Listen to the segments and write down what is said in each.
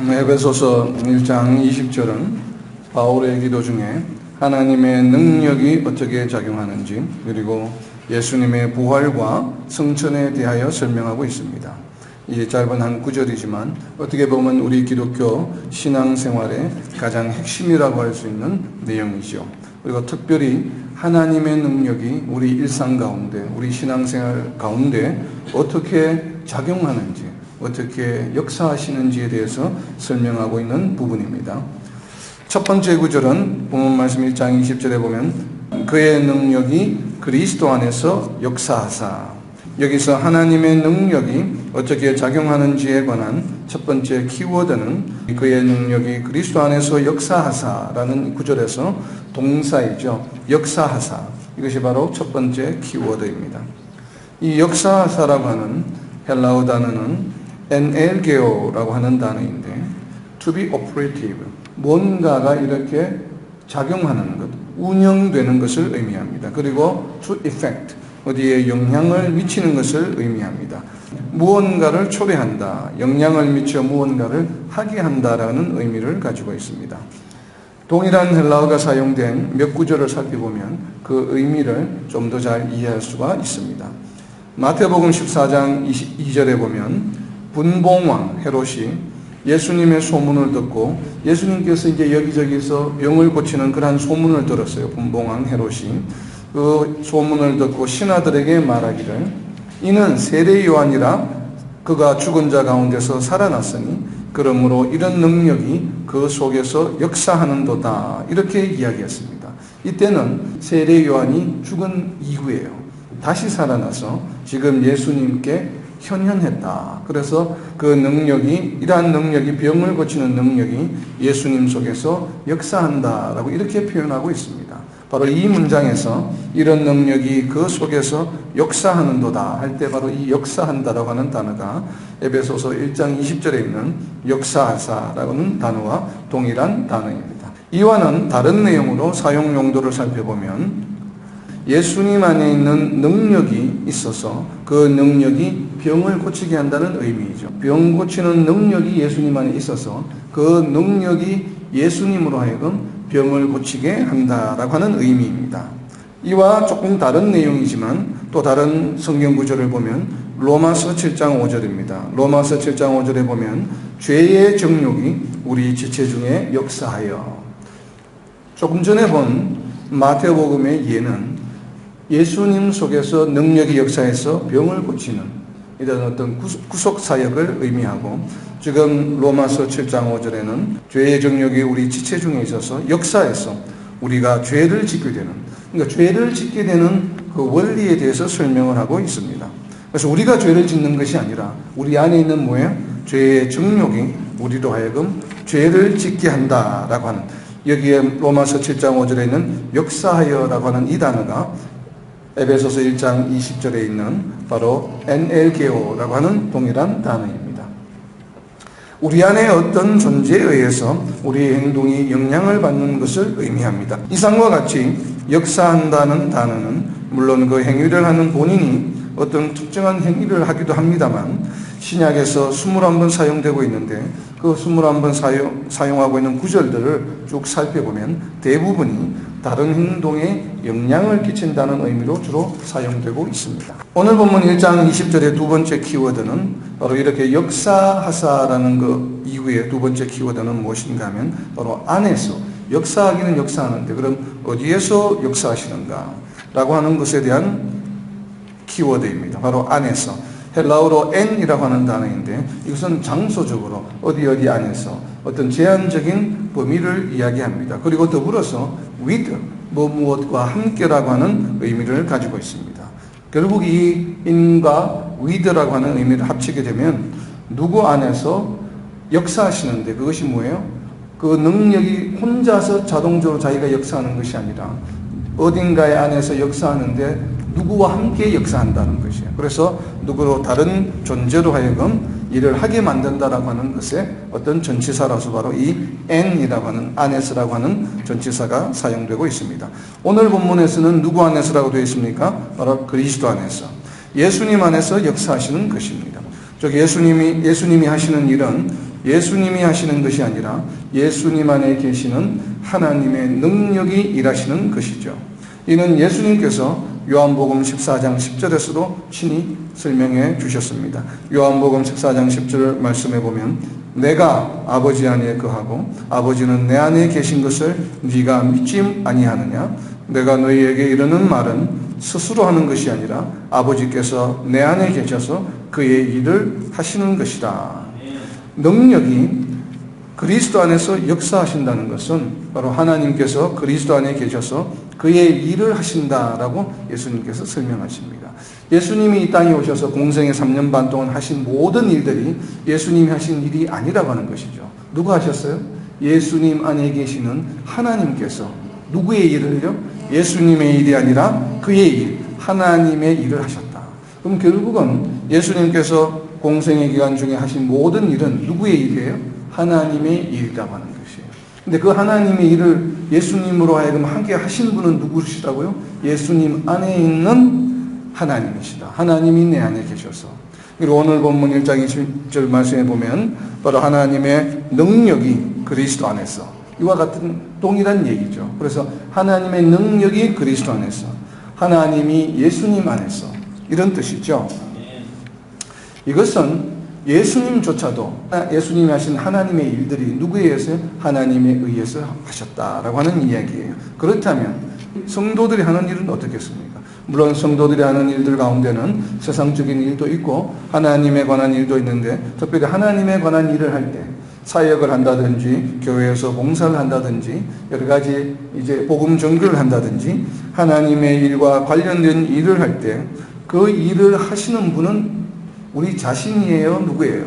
에베소서 1장 20절은 바울의 기도 중에 하나님의 능력이 어떻게 작용하는지 그리고 예수님의 부활과 승천에 대하여 설명하고 있습니다. 이 짧은 한 구절이지만 어떻게 보면 우리 기독교 신앙생활의 가장 핵심이라고 할 수 있는 내용이죠. 그리고 특별히 하나님의 능력이 우리 일상 가운데, 우리 신앙생활 가운데 어떻게 작용하는지, 어떻게 역사하시는지에 대해서 설명하고 있는 부분입니다. 첫 번째 구절은 본문 말씀 1장 20절에 보면 그의 능력이 그리스도 안에서 역사하사, 여기서 하나님의 능력이 어떻게 작용하는지에 관한 첫 번째 키워드는 그의 능력이 그리스도 안에서 역사하사라는 구절에서 동사이죠. 역사하사, 이것이 바로 첫 번째 키워드입니다. 이 역사하사라고 하는 헬라어 단어는 엔엘게오라고 하는 단어인데 to be operative, 뭔가가 이렇게 작용하는 것, 운영되는 것을 의미합니다. 그리고 to effect, 어디에 영향을 미치는 것을 의미합니다. 무언가를 초래한다, 영향을 미쳐 무언가를 하게 한다라는 의미를 가지고 있습니다. 동일한 헬라어가 사용된 몇 구절을 살펴보면 그 의미를 좀 더 잘 이해할 수가 있습니다. 마태복음 14장 22절에 보면 분봉왕 헤롯이 예수님의 소문을 듣고, 예수님께서 이제 여기저기서 병을 고치는 그러한 소문을 들었어요. 분봉왕 헤롯이 그 소문을 듣고 신하들에게 말하기를 이는 세례 요한이라 그가 죽은 자 가운데서 살아났으니 그러므로 이런 능력이 그 속에서 역사하는도다, 이렇게 이야기했습니다. 이때는 세례 요한이 죽은 이후에요. 다시 살아나서 지금 예수님께 현현했다. 그래서 그 능력이, 이러한 능력이, 병을 고치는 능력이 예수님 속에서 역사한다라고 이렇게 표현하고 있습니다. 바로 이 문장에서 이런 능력이 그 속에서 역사하는도다 할 때 바로 이 역사한다라고 하는 단어가 에베소서 1장 20절에 있는 역사하사라고 하는 단어와 동일한 단어입니다. 이와는 다른 내용으로 사용 용도를 살펴보면 예수님 안에 있는 능력이 있어서 그 능력이 병을 고치게 한다는 의미이죠. 병 고치는 능력이 예수님 안에 있어서 그 능력이 예수님으로 하여금 병을 고치게 한다라고 하는 의미입니다. 이와 조금 다른 내용이지만 또 다른 성경 구절을 보면 로마서 7장 5절입니다. 로마서 7장 5절에 보면 죄의 정욕이 우리 지체 중에 역사하여, 조금 전에 본 마태복음의 예는 예수님 속에서 능력이 역사해서 병을 고치는 이런 어떤 구속 사역을 의미하고, 지금 로마서 7장 5절에는 죄의 정욕이 우리 지체 중에 있어서 역사해서 우리가 죄를 짓게 되는, 그러니까 죄를 짓게 되는 그 원리에 대해서 설명을 하고 있습니다. 그래서 우리가 죄를 짓는 것이 아니라 우리 안에 있는 뭐예요? 죄의 정욕이 우리로 하여금 죄를 짓게 한다라고 하는, 여기에 로마서 7장 5절에 있는 역사하여라고 하는 이 단어가 에베소서 1장 20절에 있는 바로 엔엘게오라고 하는 동일한 단어입니다. 우리 안에 어떤 존재에 의해서 우리의 행동이 영향을 받는 것을 의미합니다. 이상과 같이 역사한다는 단어는 물론 그 행위를 하는 본인이 어떤 특정한 행위를 하기도 합니다만, 신약에서 21번 사용되고 있는데 그 21번 사용하고 있는 구절들을 쭉 살펴보면 대부분이 다른 행동에 영향을 끼친다는 의미로 주로 사용되고 있습니다. 오늘 본문 1장 20절의 두 번째 키워드는 바로 이렇게 역사하사라는 그 이후에 두 번째 키워드는 무엇인가 하면 바로 안에서, 역사하기는 역사하는데 그럼 어디에서 역사하시는가 라고 하는 것에 대한 키워드입니다. 바로 안에서. 헬라어로 N이라고 하는 단어인데 이것은 장소적으로 어디 안에서 어떤 제한적인 범위를 이야기합니다. 그리고 더불어서 with, 무엇과 함께라고 하는 의미를 가지고 있습니다. 결국 이 in과 with라고 하는 의미를 합치게 되면 누구 안에서 역사하시는데, 그것이 뭐예요? 그 능력이 혼자서 자동적으로 자기가 역사하는 것이 아니라 어딘가의 안에서 역사하는데 누구와 함께 역사한다는 것이에요. 그래서 누구로, 다른 존재로 하여금 일을 하게 만든다라고 하는 것에 어떤 전치사라서 바로 이 N이라고 하는, 안에서라고 하는 전치사가 사용되고 있습니다. 오늘 본문에서는 누구 안에서라고 되어 있습니까? 바로 그리스도 안에서, 예수님 안에서 역사하시는 것입니다. 즉 예수님이 하시는 일은 예수님이 하시는 것이 아니라 예수님 안에 계시는 하나님의 능력이 일하시는 것이죠. 이는 예수님께서 요한복음 14장 10절에서도 친히 설명해 주셨습니다. 요한복음 14장 10절 말씀해 보면 내가 아버지 안에 거하고 아버지는 내 안에 계신 것을 네가 믿지 아니하느냐? 내가 너희에게 이르는 말은 스스로 하는 것이 아니라 아버지께서 내 안에 계셔서 그의 일을 하시는 것이다. 능력이 그리스도 안에서 역사하신다는 것은 바로 하나님께서 그리스도 안에 계셔서 그의 일을 하신다라고 예수님께서 설명하십니다. 예수님이 이 땅에 오셔서 공생의 3년 반 동안 하신 모든 일들이 예수님이 하신 일이 아니라고 하는 것이죠. 누가 하셨어요? 예수님 안에 계시는 하나님께서 누구의 일을요? 예수님의 일이 아니라 그의 일, 하나님의 일을 하셨다. 그럼 결국은 예수님께서 공생의 기간 중에 하신 모든 일은 누구의 일이에요? 하나님의 일이라고 하는 것이에요. 근데 그 하나님의 일을 예수님으로 하여금 함께 하신 분은 누구시라고요? 예수님 안에 있는 하나님이시다. 하나님이 내 안에 계셔서. 그리고 오늘 본문 1장 20절 말씀에 보면 바로 하나님의 능력이 그리스도 안에서 이와 같은 동일한 얘기죠. 그래서 하나님의 능력이 그리스도 안에서 하나님이 예수님 안에서 이런 뜻이죠. 이것은 예수님조차도 예수님이 하신 하나님의 일들이 누구에 의해서요? 하나님에 의해서 하셨다라고 하는 이야기예요. 그렇다면 성도들이 하는 일은 어떻겠습니까? 물론 성도들이 하는 일들 가운데는 세상적인 일도 있고 하나님에 관한 일도 있는데 특별히 하나님에 관한 일을 할 때 사역을 한다든지 교회에서 봉사를 한다든지 여러 가지 이제 복음 전교를 한다든지 하나님의 일과 관련된 일을 할 때 그 일을 하시는 분은 우리 자신이에요? 누구예요?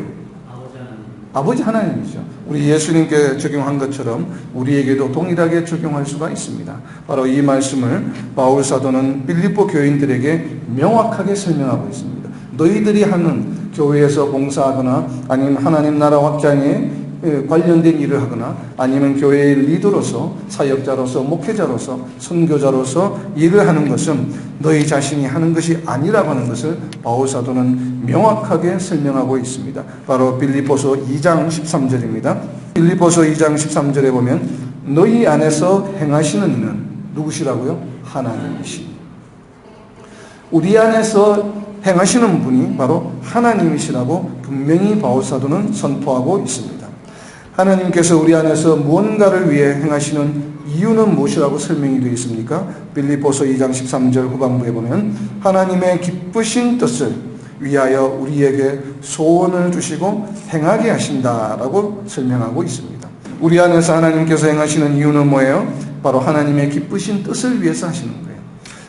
아버지 하나님이죠. 우리 예수님께 적용한 것처럼 우리에게도 동일하게 적용할 수가 있습니다. 바로 이 말씀을 바울 사도는 빌립보 교인들에게 명확하게 설명하고 있습니다. 너희들이 하는 교회에서 봉사하거나 아니면 하나님 나라 확장에 관련된 일을 하거나 아니면 교회의 리더로서 사역자로서 목회자로서 선교자로서 일을 하는 것은 너희 자신이 하는 것이 아니라고 하는 것을 바울 사도는 명확하게 설명하고 있습니다. 바로 빌립보서 2장 13절입니다. 빌립보서 2장 13절에 보면 너희 안에서 행하시는 이는 누구시라고요? 하나님이시. 우리 안에서 행하시는 분이 바로 하나님이시라고 분명히 바울 사도는 선포하고 있습니다. 하나님께서 우리 안에서 무언가를 위해 행하시는 이유는 무엇이라고 설명이 되어 있습니까? 빌립보서 2장 13절 후반부에 보면 하나님의 기쁘신 뜻을 위하여 우리에게 소원을 주시고 행하게 하신다라고 설명하고 있습니다. 우리 안에서 하나님께서 행하시는 이유는 뭐예요? 바로 하나님의 기쁘신 뜻을 위해서 하시는 거예요.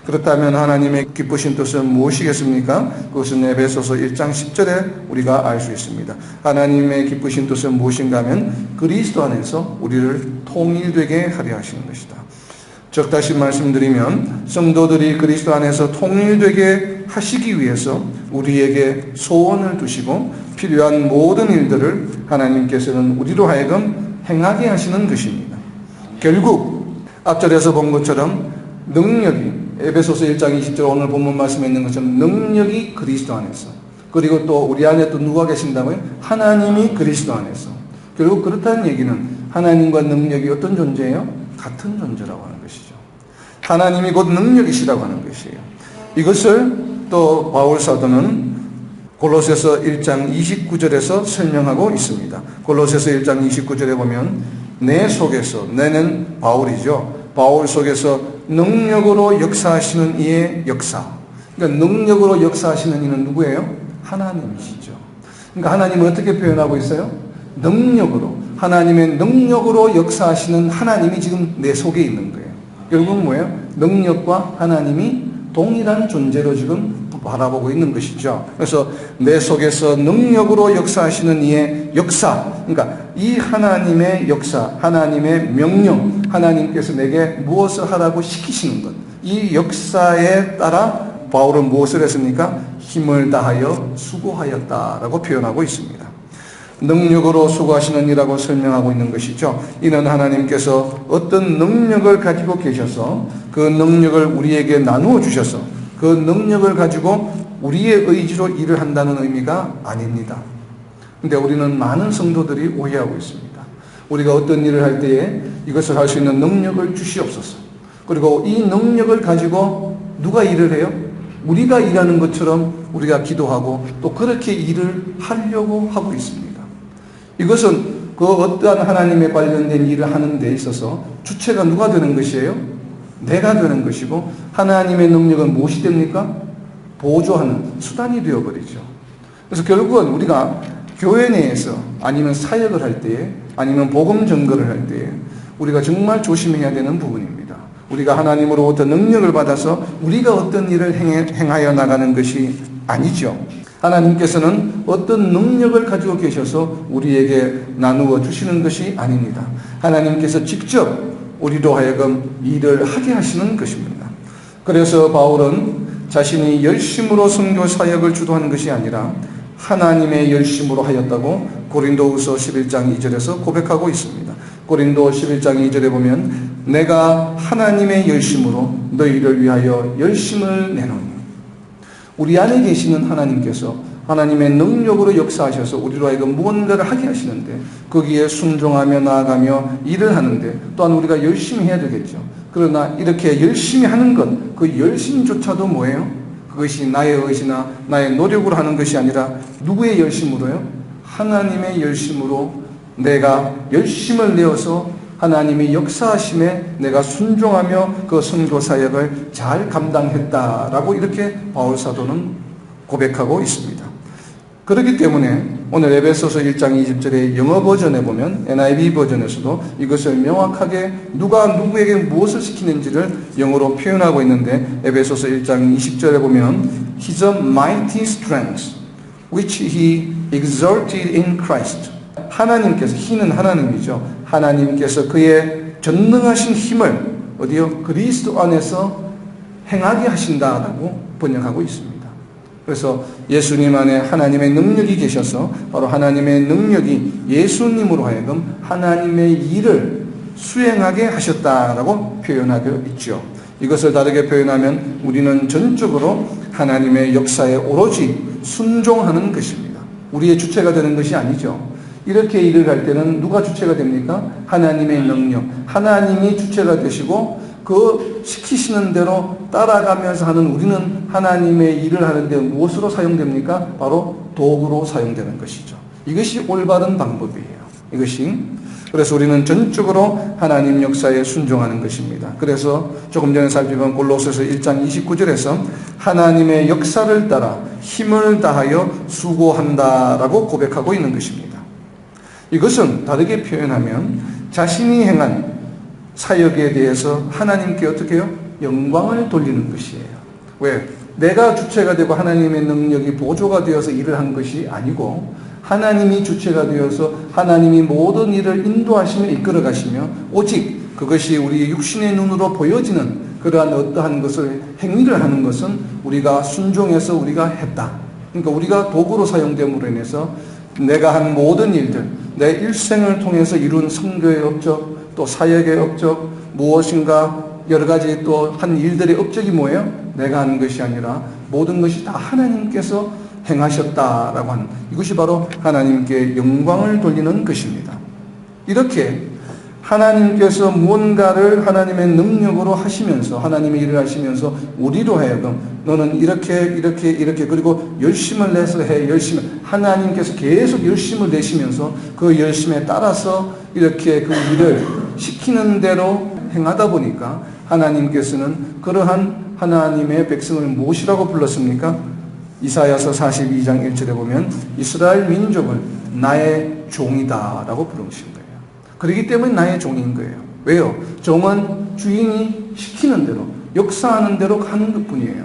그렇다면 하나님의 기쁘신 뜻은 무엇이겠습니까? 그것은 에베소서 1장 10절에 우리가 알 수 있습니다. 하나님의 기쁘신 뜻은 무엇인가 하면 그리스도 안에서 우리를 통일되게 하려 하시는 것이다. 즉 다시 말씀드리면 성도들이 그리스도 안에서 통일되게 하시기 위해서 우리에게 소원을 두시고 필요한 모든 일들을 하나님께서는 우리로 하여금 행하게 하시는 것입니다. 결국 앞절에서 본 것처럼 능력이 에베소서 1장 20절 오늘 본문 말씀에 있는 것처럼 능력이 그리스도 안에서 그리고 또 우리 안에 또 누가 계신다고요? 하나님이 그리스도 안에서 결국 그렇다는 얘기는 하나님과 능력이 어떤 존재예요? 같은 존재라고 하는 것이죠. 하나님이 곧 능력이시라고 하는 것이에요. 이것을 또 바울 사도는 골로새서 1장 29절에서 설명하고 있습니다. 골로새서 1장 29절에 보면 내 속에서 내는 바울이죠. 바울 속에서 능력으로 역사하시는 이의 역사. 그러니까 능력으로 역사하시는 이는 누구예요? 하나님이시죠. 그러니까 하나님은 어떻게 표현하고 있어요? 능력으로. 하나님의 능력으로 역사하시는 하나님이 지금 내 속에 있는 거예요. 결국은 뭐예요? 능력과 하나님이 동일한 존재로 지금 바라보고 있는 것이죠. 그래서 내 속에서 능력으로 역사하시는 이의 역사, 그러니까 이 하나님의 역사, 하나님의 명령, 하나님께서 내게 무엇을 하라고 시키시는 것, 이 역사에 따라 바울은 무엇을 했습니까? 힘을 다하여 수고하였다라고 표현하고 있습니다. 능력으로 수고하시는 이라고 설명하고 있는 것이죠. 이는 하나님께서 어떤 능력을 가지고 계셔서 그 능력을 우리에게 나누어 주셔서 그 능력을 가지고 우리의 의지로 일을 한다는 의미가 아닙니다. 근데 우리는 많은 성도들이 오해하고 있습니다. 우리가 어떤 일을 할 때에 이것을 할 수 있는 능력을 주시옵소서. 그리고 이 능력을 가지고 누가 일을 해요? 우리가 일하는 것처럼 우리가 기도하고 또 그렇게 일을 하려고 하고 있습니다. 이것은 그 어떠한 하나님에 관련된 일을 하는 데 있어서 주체가 누가 되는 것이에요? 내가 되는 것이고, 하나님의 능력은 무엇이 됩니까? 보조하는 수단이 되어버리죠. 그래서 결국은 우리가 교회 내에서 아니면 사역을 할 때에 아니면 복음 전거를 할 때에 우리가 정말 조심해야 되는 부분입니다. 우리가 하나님으로부터 능력을 받아서 우리가 어떤 일을 행하여 나가는 것이 아니죠. 하나님께서는 어떤 능력을 가지고 계셔서 우리에게 나누어 주시는 것이 아닙니다. 하나님께서 직접 우리로 하여금 일을 하게 하시는 것입니다. 그래서 바울은 자신이 열심으로 선교 사역을 주도하는 것이 아니라 하나님의 열심으로 하였다고 고린도후서 11장 2절에서 고백하고 있습니다. 고린도 11장 2절에 보면 내가 하나님의 열심으로 너희를 위하여 열심을 내노니, 우리 안에 계시는 하나님께서 하나님의 능력으로 역사하셔서 우리로 하여금 무언가를 하게 하시는데 거기에 순종하며 나아가며 일을 하는데 또한 우리가 열심히 해야 되겠죠. 그러나 이렇게 열심히 하는 것, 그 열심조차도 뭐예요? 그것이 나의 의지나 나의 노력으로 하는 것이 아니라 누구의 열심으로요? 하나님의 열심으로 내가 열심을 내어서 하나님의 역사하심에 내가 순종하며 그 선교 사역을 잘 감당했다라고 이렇게 바울 사도는 고백하고 있습니다. 그렇기 때문에 오늘 에베소서 1장 20절의 영어 버전에 보면 NIV 버전에서도 이것을 명확하게 누가 누구에게 무엇을 시키는지를 영어로 표현하고 있는데, 에베소서 1장 20절에 보면 His mighty strength which He exerted in Christ. 하나님께서, He는 하나님이죠. 하나님께서 그의 전능하신 힘을 어디요? 그리스도 안에서 행하게 하신다라고 번역하고 있습니다. 그래서 예수님 안에 하나님의 능력이 계셔서 바로 하나님의 능력이 예수님으로 하여금 하나님의 일을 수행하게 하셨다라고 표현하고 있죠. 이것을 다르게 표현하면 우리는 전적으로 하나님의 역사에 오로지 순종하는 것입니다. 우리의 주체가 되는 것이 아니죠. 이렇게 일을 할 때는 누가 주체가 됩니까? 하나님의 능력. 하나님이 주체가 되시고 그 시키시는 대로 따라가면서 하는 우리는 하나님의 일을 하는데 무엇으로 사용됩니까? 바로 도구로 사용되는 것이죠. 이것이 올바른 방법이에요. 그래서 우리는 전적으로 하나님 역사에 순종하는 것입니다. 그래서 조금 전에 살펴본 골로새서 1장 29절에서 하나님의 역사를 따라 힘을 다하여 수고한다라고 고백하고 있는 것입니다. 이것은 다르게 표현하면 자신이 행한 사역에 대해서 하나님께 어떻게 해요? 영광을 돌리는 것이에요. 왜? 내가 주체가 되고 하나님의 능력이 보조가 되어서 일을 한 것이 아니고 하나님이 주체가 되어서 하나님이 모든 일을 인도하시며 이끌어 가시며 오직 그것이 우리 육신의 눈으로 보여지는 그러한 어떠한 것을 행위를 하는 것은 우리가 순종해서 우리가 했다. 그러니까 우리가 도구로 사용됨으로 인해서 내가 한 모든 일들, 내 일생을 통해서 이룬 선교의 업적, 또 사역의 업적, 무엇인가 여러 가지 또 한 일들의 업적이 뭐예요? 내가 하는 것이 아니라 모든 것이 다 하나님께서 행하셨다라고 하는, 이것이 바로 하나님께 영광을 돌리는 것입니다. 이렇게 하나님께서 무언가를 하나님의 능력으로 하시면서 하나님의 일을 하시면서 우리로 하여금 너는 이렇게 그리고 열심을 내서 해. 열심을 하나님께서 계속 열심을 내시면서 그 열심에 따라서 이렇게 그 일을 시키는 대로 행하다 보니까 하나님께서는 그러한 하나님의 백성을 무엇이라고 불렀습니까? 이사야서 42장 1절에 보면 이스라엘 민족을 나의 종이다 라고 부르신 거예요. 그렇기 때문에 나의 종인 거예요. 왜요? 종은 주인이 시키는 대로, 역사하는 대로 가는 것뿐이에요.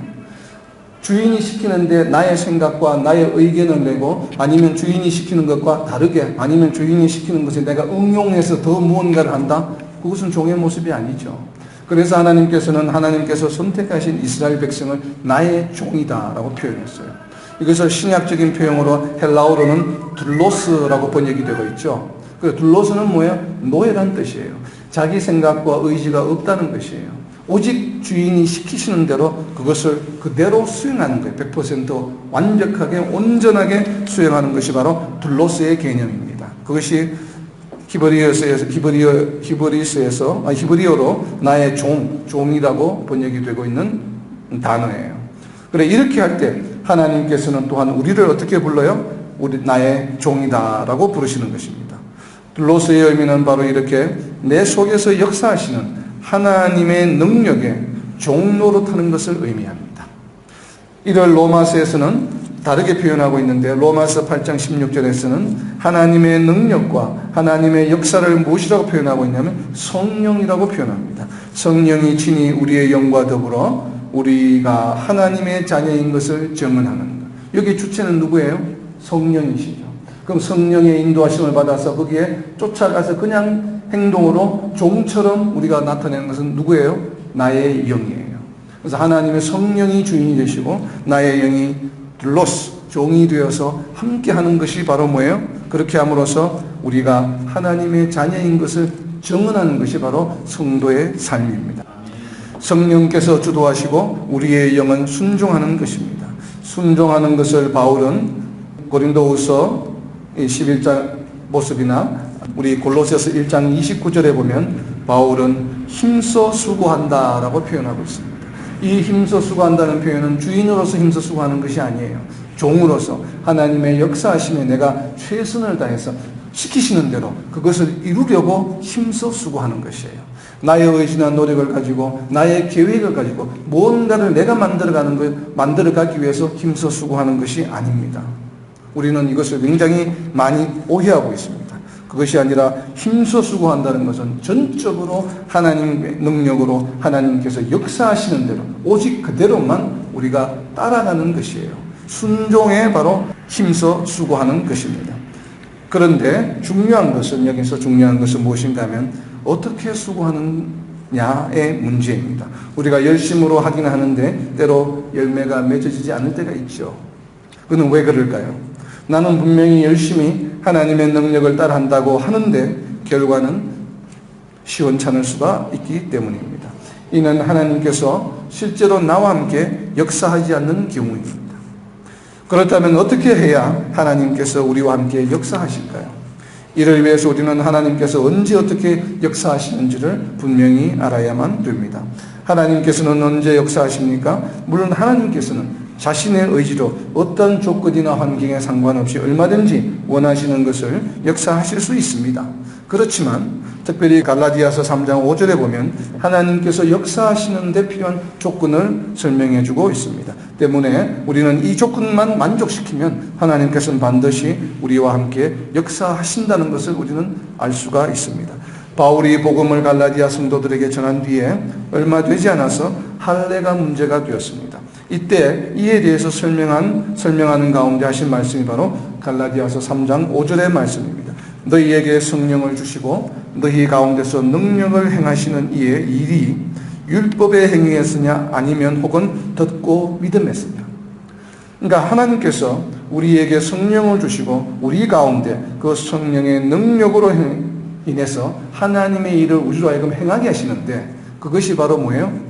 주인이 시키는데 나의 생각과 나의 의견을 내고 아니면 주인이 시키는 것과 다르게 아니면 주인이 시키는 것에 내가 응용해서 더 무언가를 한다? 그것은 종의 모습이 아니죠. 그래서 하나님께서 선택하신 이스라엘 백성을 나의 종이다 라고 표현했어요. 이것을 신약적인 표현으로 헬라어로는 둘로스라고 번역이 되고 있죠. 그 둘로스는 뭐예요? 노예란 뜻이에요. 자기 생각과 의지가 없다는 것이에요. 오직 주인이 시키시는 대로 그것을 그대로 수행하는 거예요. 100% 완벽하게 온전하게 수행하는 것이 바로 둘로스의 개념입니다. 그것이 히브리어로 나의 종이라고 번역이 되고 있는 단어예요. 그래, 이렇게 할 때 하나님께서는 또한 우리를 어떻게 불러요? 나의 종이다라고 부르시는 것입니다. 둘로스의 의미는 바로 이렇게 내 속에서 역사하시는 하나님의 능력에 종노릇하는 것을 의미합니다. 이를 로마서에서는 다르게 표현하고 있는데, 로마서 8장 16절에서는 하나님의 능력과 하나님의 역사를 무엇이라고 표현하고 있냐면 성령이라고 표현합니다. 성령이 친히 우리의 영과 더불어 우리가 하나님의 자녀인 것을 증언하는 것. 여기 주체는 누구예요? 성령이시죠. 그럼 성령의 인도하심을 받아서 거기에 쫓아가서 그냥 행동으로 종처럼 우리가 나타내는 것은 누구예요? 나의 영이에요. 그래서 하나님의 성령이 주인이 되시고 나의 영이 둘로스, 종이 되어서 함께하는 것이 바로 뭐예요? 그렇게 함으로써 우리가 하나님의 자녀인 것을 증언하는 것이 바로 성도의 삶입니다. 성령께서 주도하시고 우리의 영은 순종하는 것입니다. 순종하는 것을 바울은 고린도후서 11장 모습이나 우리 골로새서 1장 29절에 보면 바울은 힘써 수고한다라고 표현하고 있습니다. 이 힘써 수고한다는 표현은 주인으로서 힘써 수고하는 것이 아니에요. 종으로서 하나님의 역사하심에 내가 최선을 다해서 시키시는 대로 그것을 이루려고 힘써 수고하는 것이에요. 나의 의지나 노력을 가지고 나의 계획을 가지고 뭔가를 내가 만들어가기 위해서 힘써 수고하는 것이 아닙니다. 우리는 이것을 굉장히 많이 오해하고 있습니다. 그것이 아니라 힘써 수고한다는 것은 전적으로 하나님의 능력으로 하나님께서 역사하시는 대로 오직 그대로만 우리가 따라가는 것이에요. 순종에 바로 힘써 수고하는 것입니다. 그런데 여기서 중요한 것은 무엇인가 하면 어떻게 수고하느냐의 문제입니다. 우리가 열심으로 하긴 하는데 때로 열매가 맺어지지 않을 때가 있죠. 그는 왜 그럴까요? 나는 분명히 열심히 하나님의 능력을 따라한다고 하는데 결과는 시원찮을 수가 있기 때문입니다. 이는 하나님께서 실제로 나와 함께 역사하지 않는 경우입니다. 그렇다면 어떻게 해야 하나님께서 우리와 함께 역사하실까요? 이를 위해서 우리는 하나님께서 언제 어떻게 역사하시는지를 분명히 알아야만 됩니다. 하나님께서는 언제 역사하십니까? 물론 하나님께서는 자신의 의지로 어떤 조건이나 환경에 상관없이 얼마든지 원하시는 것을 역사하실 수 있습니다. 그렇지만 특별히 갈라디아서 3장 5절에 보면 하나님께서 역사하시는 데 필요한 조건을 설명해 주고 있습니다. 때문에 우리는 이 조건만 만족시키면 하나님께서는 반드시 우리와 함께 역사하신다는 것을 우리는 알 수가 있습니다. 바울이 복음을 갈라디아 성도들에게 전한 뒤에 얼마 되지 않아서 할례가 문제가 되었습니다. 이때 이에 대해서 설명하는 가운데 하신 말씀이 바로 갈라디아서 3장 5절의 말씀입니다. 너희에게 성령을 주시고 너희 가운데서 능력을 행하시는 이의 일이 율법의 행위였으냐 아니면 혹은 듣고 믿음했으냐. 그러니까 하나님께서 우리에게 성령을 주시고 우리 가운데 그 성령의 능력으로 인해서 하나님의 일을 우리로 하여금 행하게 하시는데 그것이 바로 뭐예요?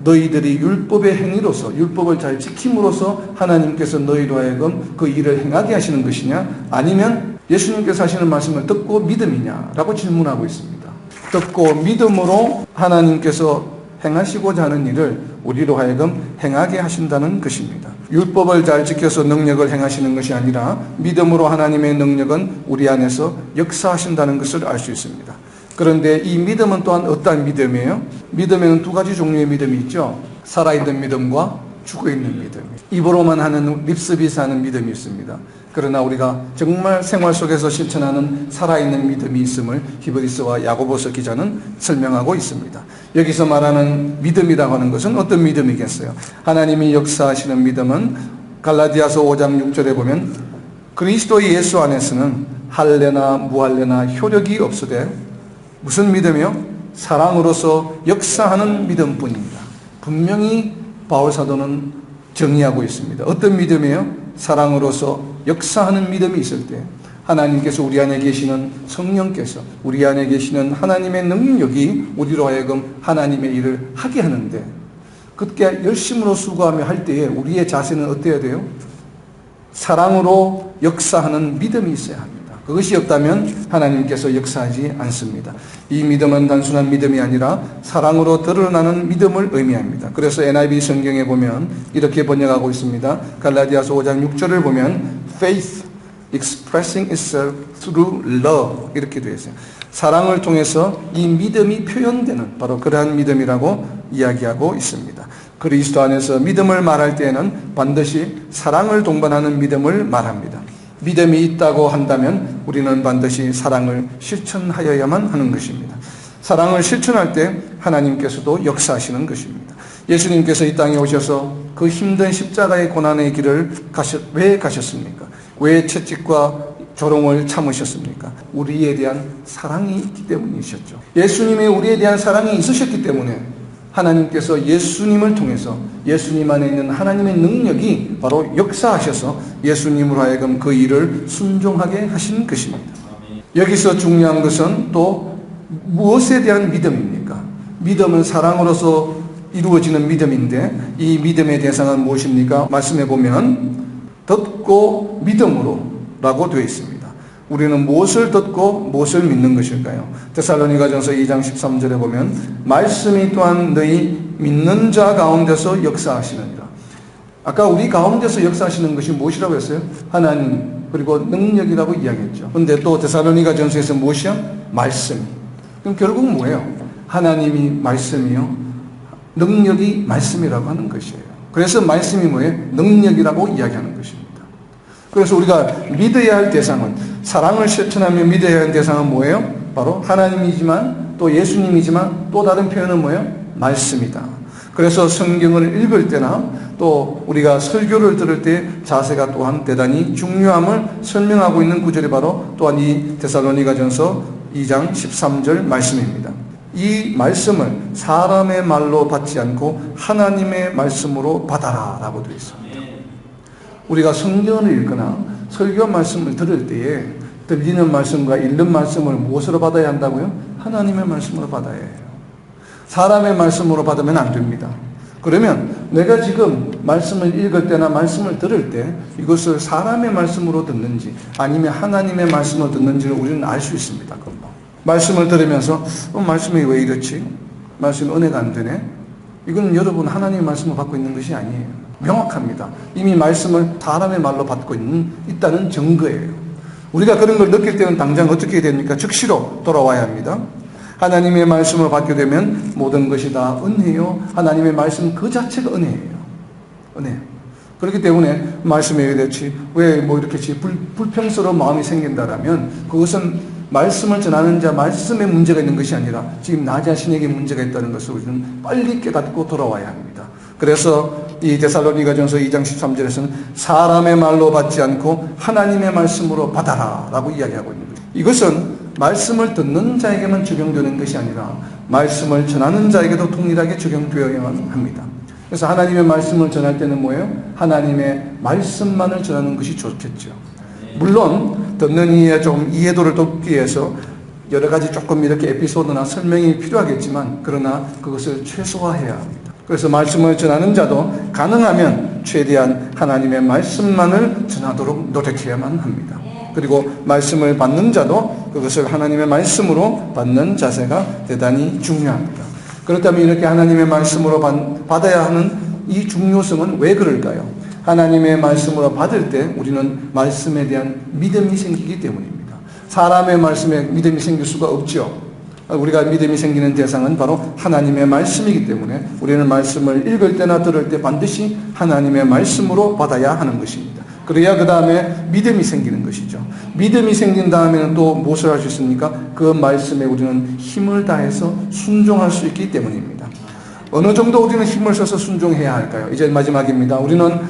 너희들이 율법의 행위로서 율법을 잘 지킴으로써 하나님께서 너희로 하여금 그 일을 행하게 하시는 것이냐 아니면 예수님께서 하시는 말씀을 듣고 믿음이냐라고 질문하고 있습니다. 듣고 믿음으로 하나님께서 행하시고자 하는 일을 우리로 하여금 행하게 하신다는 것입니다. 율법을 잘 지켜서 능력을 행하시는 것이 아니라 믿음으로 하나님의 능력은 우리 안에서 역사하신다는 것을 알 수 있습니다. 그런데 이 믿음은 또한 어떠한 믿음이에요? 믿음에는 두 가지 종류의 믿음이 있죠. 살아있는 믿음과 죽어있는 믿음. 입으로만 하는 립서비스하는 믿음이 있습니다. 그러나 우리가 정말 생활 속에서 실천하는 살아있는 믿음이 있음을 히브리서와 야고보서 기자는 설명하고 있습니다. 여기서 말하는 믿음이라고 하는 것은 어떤 믿음이겠어요? 하나님이 역사하시는 믿음은 갈라디아서 5장 6절에 보면 그리스도 예수 안에서는 할례나 무할례나 효력이 없으되 무슨 믿음이요? 사랑으로서 역사하는 믿음뿐입니다. 분명히 바울 사도는 정의하고 있습니다. 어떤 믿음이에요? 사랑으로서 역사하는 믿음이 있을 때 하나님께서 우리 안에 계시는 성령께서 우리 안에 계시는 하나님의 능력이 우리로 하여금 하나님의 일을 하게 하는데 그렇게 열심으로 수고하며 할 때에 우리의 자세는 어때야 돼요? 사랑으로 역사하는 믿음이 있어야 합니다. 그것이 없다면 하나님께서 역사하지 않습니다. 이 믿음은 단순한 믿음이 아니라 사랑으로 드러나는 믿음을 의미합니다. 그래서 NIV 성경에 보면 이렇게 번역하고 있습니다. 갈라디아서 5장 6절을 보면 faith expressing itself through love 이렇게 되어 있어요. 사랑을 통해서 이 믿음이 표현되는 바로 그러한 믿음이라고 이야기하고 있습니다. 그리스도 안에서 믿음을 말할 때에는 반드시 사랑을 동반하는 믿음을 말합니다. 믿음이 있다고 한다면 우리는 반드시 사랑을 실천하여야만 하는 것입니다. 사랑을 실천할 때 하나님께서도 역사하시는 것입니다. 예수님께서 이 땅에 오셔서 그 힘든 십자가의 고난의 길을 왜 가셨습니까? 왜 채찍과 조롱을 참으셨습니까? 우리에 대한 사랑이 있기 때문이셨죠. 예수님의 우리에 대한 사랑이 있으셨기 때문에 하나님께서 예수님을 통해서 예수님 안에 있는 하나님의 능력이 바로 역사하셔서 예수님으로 하여금 그 일을 순종하게 하신 것입니다. 여기서 중요한 것은 또 무엇에 대한 믿음입니까? 믿음은 사랑으로서 이루어지는 믿음인데 이 믿음의 대상은 무엇입니까? 말씀해 보면 듣고 믿음으로 라고 되어 있습니다. 우리는 무엇을 듣고 무엇을 믿는 것일까요? 데살로니가전서 2장 13절에 보면 말씀이 또한 너희 믿는 자 가운데서 역사하시느니라. 아까 우리 가운데서 역사하시는 것이 무엇이라고 했어요? 하나님 그리고 능력이라고 이야기했죠. 그런데 또 데살로니가전서에서 무엇이야? 말씀. 그럼 결국 뭐예요? 하나님이 말씀이요 능력이 말씀이라고 하는 것이에요. 그래서 말씀이 뭐예요? 능력이라고 이야기하는 것입니다. 그래서 우리가 믿어야 할 대상은 사랑을 실천하며 믿어야 할 대상은 뭐예요? 바로 하나님이지만 또 예수님이지만 또 다른 표현은 뭐예요? 말씀이다. 그래서 성경을 읽을 때나 또 우리가 설교를 들을 때 자세가 또한 대단히 중요함을 설명하고 있는 구절이 바로 또한 이 데살로니가전서 2장 13절 말씀입니다. 이 말씀을 사람의 말로 받지 않고 하나님의 말씀으로 받아라 라고 되어 있습니다. 우리가 성경을 읽거나 설교 말씀을 들을 때에 들리는 말씀과 읽는 말씀을 무엇으로 받아야 한다고요? 하나님의 말씀으로 받아야 해요. 사람의 말씀으로 받으면 안 됩니다. 그러면 내가 지금 말씀을 읽을 때나 말씀을 들을 때 이것을 사람의 말씀으로 듣는지 아니면 하나님의 말씀으로 듣는지를 우리는 알 수 있습니다. 금방. 말씀을 들으면서 말씀이 왜 이렇지? 말씀이 은혜가 안 되네? 이건 여러분 하나님의 말씀을 받고 있는 것이 아니에요. 명확합니다. 이미 말씀을 사람의 말로 받고 있다는 증거예요. 우리가 그런 걸 느낄 때는 당장 어떻게 해야 됩니까? 즉시로 돌아와야 합니다. 하나님의 말씀을 받게 되면 모든 것이 다 은혜요. 하나님의 말씀 그 자체가 은혜예요. 은혜. 그렇기 때문에 말씀에 이렇지 왜 뭐 이렇게 불평스러운 마음이 생긴다라면 그것은 말씀을 전하는 자 말씀에 문제가 있는 것이 아니라 지금 나 자신에게 문제가 있다는 것을 우리는 빨리 깨닫고 돌아와야 합니다. 그래서 이 데살로니가전서 2장 13절에서는 사람의 말로 받지 않고 하나님의 말씀으로 받아라 라고 이야기하고 있는 거예요. 이것은 말씀을 듣는 자에게만 적용되는 것이 아니라 말씀을 전하는 자에게도 동일하게 적용되어야만 합니다. 그래서 하나님의 말씀을 전할 때는 뭐예요? 하나님의 말씀만을 전하는 것이 좋겠죠. 물론 듣는 이의 좀 이해도를 돕기 위해서 여러 가지 조금 이렇게 에피소드나 설명이 필요하겠지만 그러나 그것을 최소화해야 합니다. 그래서 말씀을 전하는 자도 가능하면 최대한 하나님의 말씀만을 전하도록 노력해야만 합니다. 그리고 말씀을 받는 자도 그것을 하나님의 말씀으로 받는 자세가 대단히 중요합니다. 그렇다면 이렇게 하나님의 말씀으로 받아야 하는 이 중요성은 왜 그럴까요? 하나님의 말씀으로 받을 때 우리는 말씀에 대한 믿음이 생기기 때문입니다. 사람의 말씀에 믿음이 생길 수가 없죠. 우리가 믿음이 생기는 대상은 바로 하나님의 말씀이기 때문에 우리는 말씀을 읽을 때나 들을 때 반드시 하나님의 말씀으로 받아야 하는 것입니다. 그래야 그 다음에 믿음이 생기는 것이죠. 믿음이 생긴 다음에는 또 무엇을 할 수 있습니까? 그 말씀에 우리는 힘을 다해서 순종할 수 있기 때문입니다. 어느 정도 우리는 힘을 써서 순종해야 할까요? 이제 마지막입니다. 우리는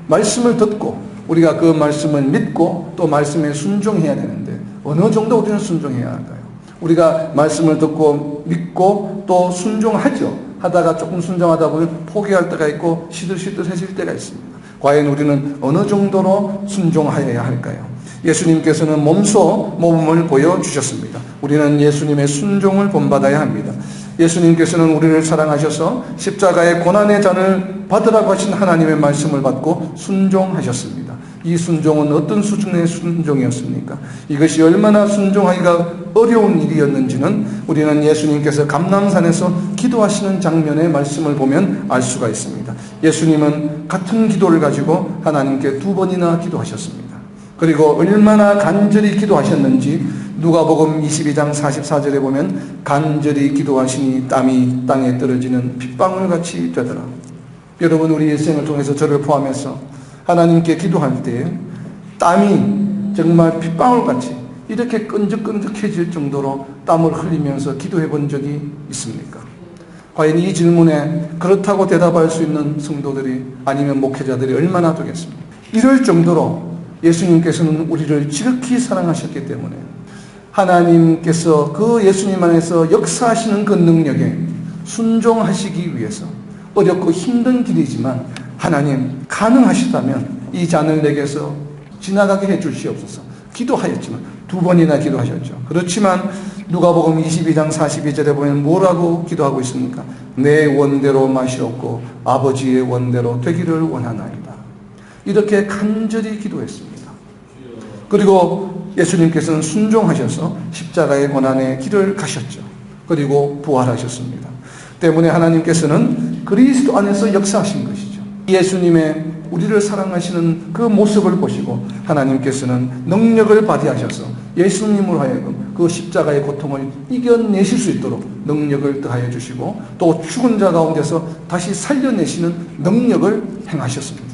말씀을 듣고 우리가 그 말씀을 믿고 또 말씀에 순종해야 되는데 어느 정도 우리는 순종해야 할까요? 우리가 말씀을 듣고 믿고 또 순종하죠. 하다가 조금 순종하다 보면 포기할 때가 있고 시들시들해질 때가 있습니다. 과연 우리는 어느 정도로 순종하여야 할까요? 예수님께서는 몸소 모범을 보여주셨습니다. 우리는 예수님의 순종을 본받아야 합니다. 예수님께서는 우리를 사랑하셔서 십자가의 고난의 잔을 받으라고 하신 하나님의 말씀을 받고 순종하셨습니다. 이 순종은 어떤 수준의 순종이었습니까? 이것이 얼마나 순종하기가 어려운 일이었는지는 우리는 예수님께서 감람산에서 기도하시는 장면의 말씀을 보면 알 수가 있습니다. 예수님은 같은 기도를 가지고 하나님께 2번이나 기도하셨습니다. 그리고 얼마나 간절히 기도하셨는지 누가복음 22장 44절에 보면 간절히 기도하시니 땀이 땅에 떨어지는 핏방울같이 되더라. 여러분, 우리 일생을 통해서 저를 포함해서 하나님께 기도할 때 땀이 정말 핏방울같이 이렇게 끈적끈적해질 정도로 땀을 흘리면서 기도해 본 적이 있습니까? 과연 이 질문에 그렇다고 대답할 수 있는 성도들이 아니면 목회자들이 얼마나 되겠습니까? 이럴 정도로 예수님께서는 우리를 지극히 사랑하셨기 때문에 하나님께서 그 예수님 안에서 역사하시는 그 능력에 순종하시기 위해서 어렵고 힘든 길이지만 하나님 가능하시다면 이 잔을 내게서 지나가게 해 주시옵소서. 기도하였지만 2번이나 기도하셨죠. 그렇지만 누가복음 22장 42절에 보면 뭐라고 기도하고 있습니까? 내 원대로 마시옵고 아버지의 원대로 되기를 원하나이다. 이렇게 간절히 기도했습니다. 그리고 예수님께서는 순종하셔서 십자가의 고난의 길을 가셨죠. 그리고 부활하셨습니다. 때문에 하나님께서는 그리스도 안에서 역사하신 것이죠. 예수님의 우리를 사랑하시는 그 모습을 보시고 하나님께서는 능력을 발휘하셔서 예수님으로 하여금 그 십자가의 고통을 이겨내실 수 있도록 능력을 더하여 주시고 또 죽은 자 가운데서 다시 살려내시는 능력을 행하셨습니다.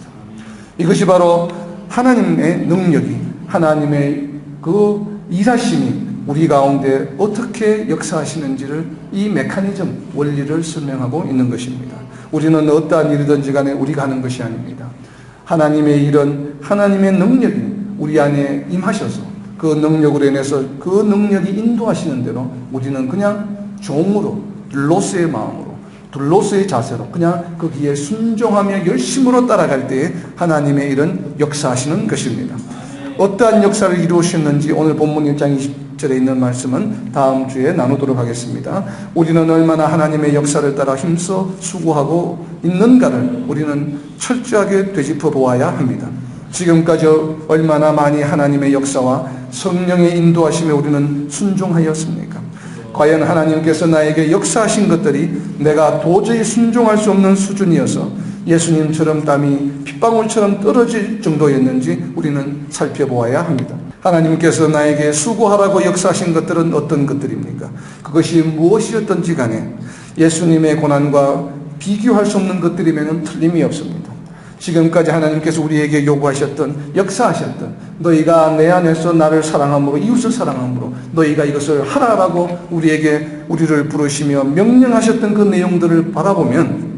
이것이 바로 하나님의 능력이, 하나님의 그 일하심이 우리 가운데 어떻게 역사하시는지를 이 메커니즘, 원리를 설명하고 있는 것입니다. 우리는 어떠한 일이든지 간에 우리가 하는 것이 아닙니다. 하나님의 일은 하나님의 능력이 우리 안에 임하셔서 그 능력으로 인해서 그 능력이 인도하시는 대로 우리는 그냥 종으로, 둘로스의 마음으로, 둘로스의 자세로 그냥 거기에 순종하며 열심으로 따라갈 때에 하나님의 일은 역사하시는 것입니다. 어떠한 역사를 이루셨는지 오늘 본문 1장 20절에 있는 말씀은 다음 주에 나누도록 하겠습니다. 우리는 얼마나 하나님의 역사를 따라 힘써 수고하고 있는가를 우리는 철저하게 되짚어 보아야 합니다. 지금까지 얼마나 많이 하나님의 역사와 성령의 인도하심에 우리는 순종하였습니까? 과연 하나님께서 나에게 역사하신 것들이 내가 도저히 순종할 수 없는 수준이어서 예수님처럼 땀이 핏방울처럼 떨어질 정도였는지 우리는 살펴보아야 합니다. 하나님께서 나에게 수고하라고 역사하신 것들은 어떤 것들입니까? 그것이 무엇이었던지 간에 예수님의 고난과 비교할 수 없는 것들이면 틀림이 없습니다. 지금까지 하나님께서 우리에게 요구하셨던, 역사하셨던, 너희가 내 안에서 나를 사랑함으로, 이웃을 사랑함으로 너희가 이것을 하라라고 우리를 부르시며 명령하셨던 그 내용들을 바라보면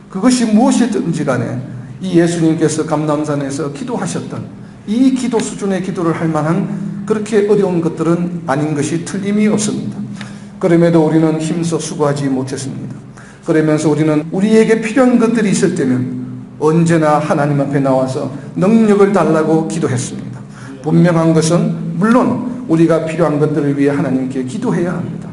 그것이 무엇이든지 간에 이 예수님께서 감람산에서 기도하셨던 이 기도 수준의 기도를 할 만한 그렇게 어려운 것들은 아닌 것이 틀림이 없습니다. 그럼에도 우리는 힘써 수고하지 못했습니다. 그러면서 우리는 우리에게 필요한 것들이 있을 때면 언제나 하나님 앞에 나와서 능력을 달라고 기도했습니다. 분명한 것은 물론 우리가 필요한 것들을 위해 하나님께 기도해야 합니다.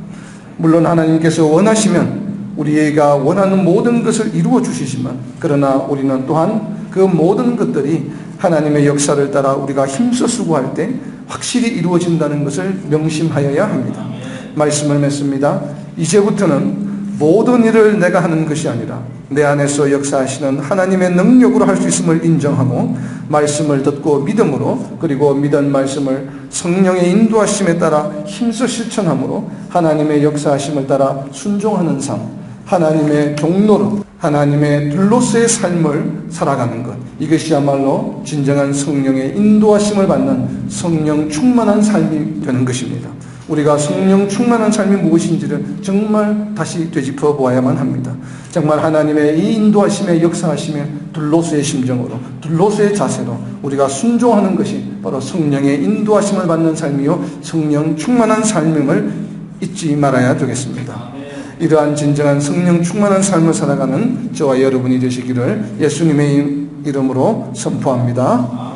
물론 하나님께서 원하시면 우리가 원하는 모든 것을 이루어 주시지만 그러나 우리는 또한 그 모든 것들이 하나님의 역사를 따라 우리가 힘써 수고할 때 확실히 이루어진다는 것을 명심하여야 합니다. 말씀을 맺습니다. 이제부터는 모든 일을 내가 하는 것이 아니라 내 안에서 역사하시는 하나님의 능력으로 할 수 있음을 인정하고 말씀을 듣고 믿음으로, 그리고 믿은 말씀을 성령의 인도하심에 따라 힘써 실천함으로 하나님의 역사하심을 따라 순종하는 삶, 하나님의 종로로 하나님의 둘로서의 삶을 살아가는 것, 이것이야말로 진정한 성령의 인도하심을 받는 성령 충만한 삶이 되는 것입니다. 우리가 성령 충만한 삶이 무엇인지를 정말 다시 되짚어 보아야만 합니다. 정말 하나님의 이 인도하심에 역사하심에 둘로서의 심정으로, 둘로서의 자세로 우리가 순종하는 것이 바로 성령의 인도하심을 받는 삶이요 성령 충만한 삶임을 잊지 말아야 되겠습니다. 이러한 진정한 성령 충만한 삶을 살아가는 저와 여러분이 되시기를 예수님의 이름으로 선포합니다.